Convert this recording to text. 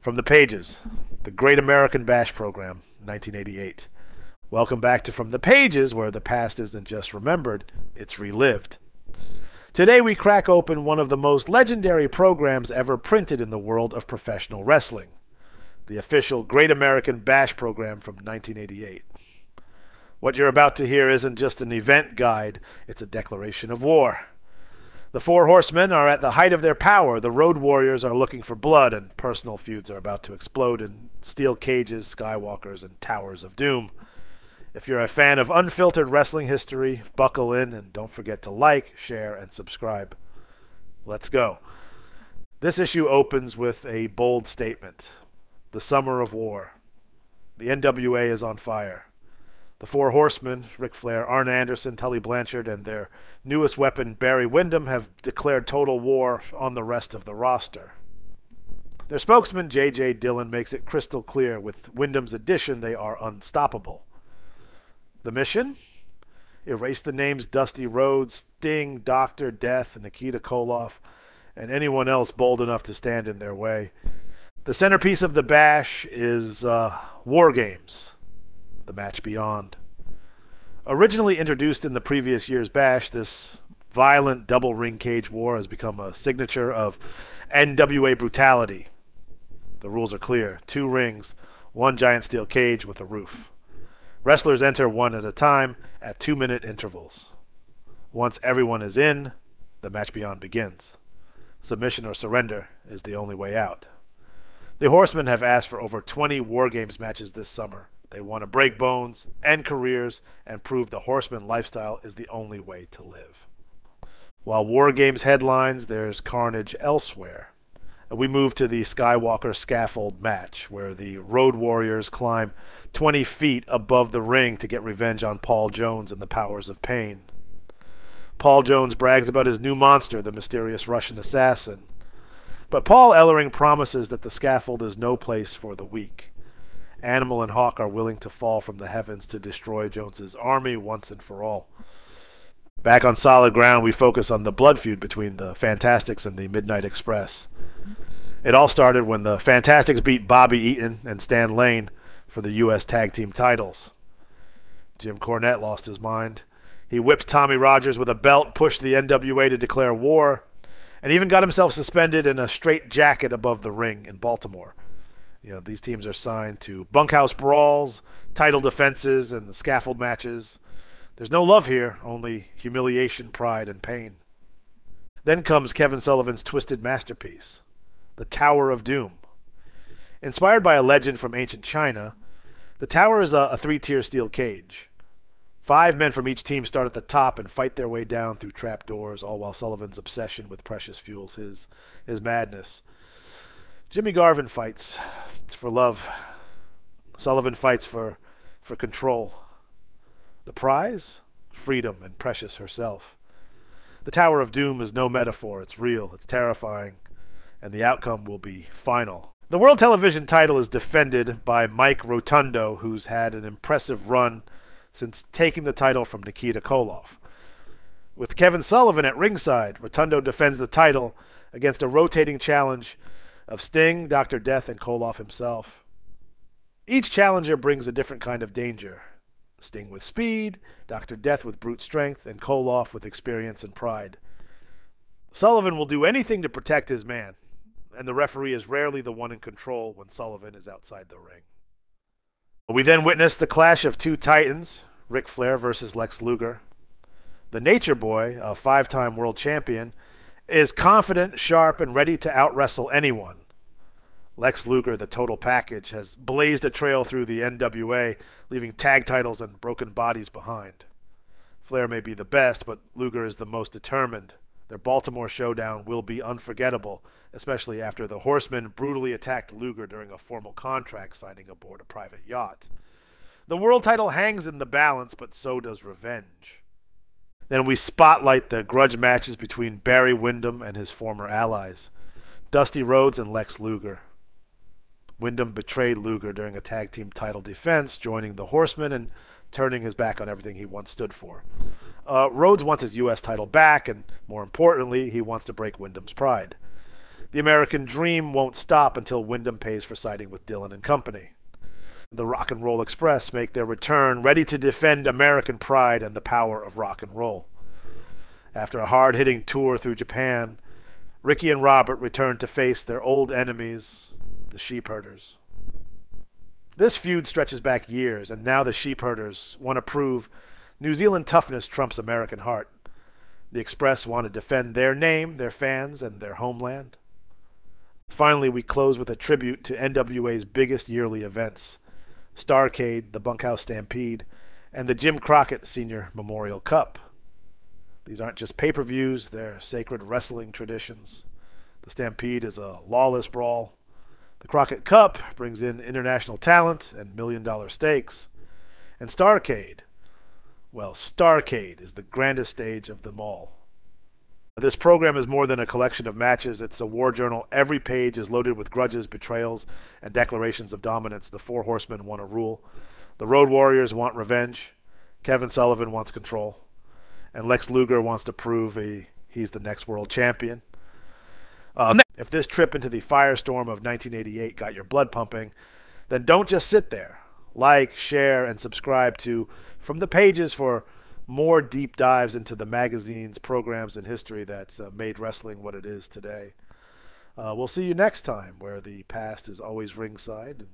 From the Pages, the Great American Bash Program, 1988. Welcome back to From the Pages, where the past isn't just remembered, it's relived. Today we crack open one of the most legendary programs ever printed in the world of professional wrestling, the official Great American Bash Program from 1988. What you're about to hear isn't just an event guide, it's a declaration of war. The four horsemen are at the height of their power, the road warriors are looking for blood, and personal feuds are about to explode in steel cages, skywalkers, and towers of doom. If you're a fan of unfiltered wrestling history, buckle in and don't forget to like, share, and subscribe. Let's go. This issue opens with a bold statement. The summer of war. The NWA is on fire. The four horsemen, Ric Flair, Arn Anderson, Tully Blanchard, and their newest weapon, Barry Windham, have declared total war on the rest of the roster. Their spokesman, J.J. Dillon, makes it crystal clear with Windham's addition they are unstoppable. The mission? Erase the names Dusty Rhodes, Sting, Dr. Death, and Nikita Koloff, and anyone else bold enough to stand in their way. The centerpiece of the bash is Wargames, the match beyond. Originally introduced in the previous year's bash, this violent double ring cage war has become a signature of NWA brutality. The rules are clear. 2 rings, 1 giant steel cage with a roof. Wrestlers enter one at a time at 2-minute intervals. Once everyone is in, the match beyond begins. Submission or surrender is the only way out. The Horsemen have asked for over 20 War Games matches this summer. They want to break bones, end careers, and prove the Horseman lifestyle is the only way to live. While War Games headlines, there's carnage elsewhere. We move to the Skywalker scaffold match, where the Road Warriors climb 20 feet above the ring to get revenge on Paul Jones and the Powers of Pain. Paul Jones brags about his new monster, the mysterious Russian assassin. But Paul Ellering promises that the scaffold is no place for the weak. Animal and Hawk are willing to fall from the heavens to destroy Jones's army once and for all. Back on solid ground, we focus on the blood feud between the Fantastics and the Midnight Express. It all started when the Fantastics beat Bobby Eaton and Stan Lane for the U.S. Tag Team titles. Jim Cornette lost his mind. He whipped Tommy Rogers with a belt, pushed the NWA to declare war, and even got himself suspended in a straight jacket above the ring in Baltimore. These teams are signed to bunkhouse brawls, title defenses, and the scaffold matches. There's no love here, only humiliation, pride, and pain. Then comes Kevin Sullivan's twisted masterpiece, the Tower of Doom. Inspired by a legend from ancient China, the tower is a 3-tier steel cage. 5 men from each team start at the top and fight their way down through trapdoors, all while Sullivan's obsession with precious fuels his madness. Jimmy Garvin fights for love. Sullivan fights for control. The prize? Freedom and Precious herself. The Tower of Doom is no metaphor. It's real. It's terrifying. And the outcome will be final. The World Television title is defended by Mike Rotundo, who's had an impressive run since taking the title from Nikita Koloff. With Kevin Sullivan at ringside, Rotundo defends the title against a rotating challenge of Sting, Dr. Death, and Koloff himself. Each challenger brings a different kind of danger. Sting with speed, Dr. Death with brute strength, and Koloff with experience and pride. Sullivan will do anything to protect his man, and the referee is rarely the one in control when Sullivan is outside the ring. We then witness the clash of 2 titans, Ric Flair versus Lex Luger. The Nature Boy, a 5-time world champion, is confident, sharp, and ready to out-wrestle anyone. Lex Luger, the total package, has blazed a trail through the NWA, leaving tag titles and broken bodies behind. Flair may be the best, but Luger is the most determined. Their Baltimore showdown will be unforgettable, especially after the Horsemen brutally attacked Luger during a formal contract signing aboard a private yacht. The world title hangs in the balance, but so does revenge. Then we spotlight the grudge matches between Barry Windham and his former allies, Dusty Rhodes and Lex Luger. Windham betrayed Luger during a tag team title defense, joining the Horsemen and turning his back on everything he once stood for. Rhodes wants his U.S. title back, and more importantly, he wants to break Windham's pride. The American dream won't stop until Windham pays for siding with Dillon and Company. The Rock and Roll Express make their return, ready to defend American pride and the power of rock and roll. After a hard-hitting tour through Japan, Ricky and Robert return to face their old enemies, the sheepherders. This feud stretches back years, and now the sheepherders want to prove New Zealand toughness trumps American heart. The Express want to defend their name, their fans, and their homeland. Finally, we close with a tribute to NWA's biggest yearly events, Starrcade, the Bunkhouse Stampede, and the Jim Crockett Senior Memorial Cup. These aren't just pay-per-views, they're sacred wrestling traditions. The Stampede is a lawless brawl. The Crockett Cup brings in international talent and million-dollar stakes. And Starrcade, well, Starrcade is the grandest stage of them all. This program is more than a collection of matches. It's a war journal. Every page is loaded with grudges, betrayals, and declarations of dominance. The four horsemen want to rule. The Road Warriors want revenge. Kevin Sullivan wants control. And Lex Luger wants to prove he's the next world champion. If this trip into the firestorm of 1988 got your blood pumping, then don't just sit there. Like, share, and subscribe to From the Pages for more deep dives into the magazines, programs, and history that's made wrestling what it is today. We'll see you next time, where the past is always ringside.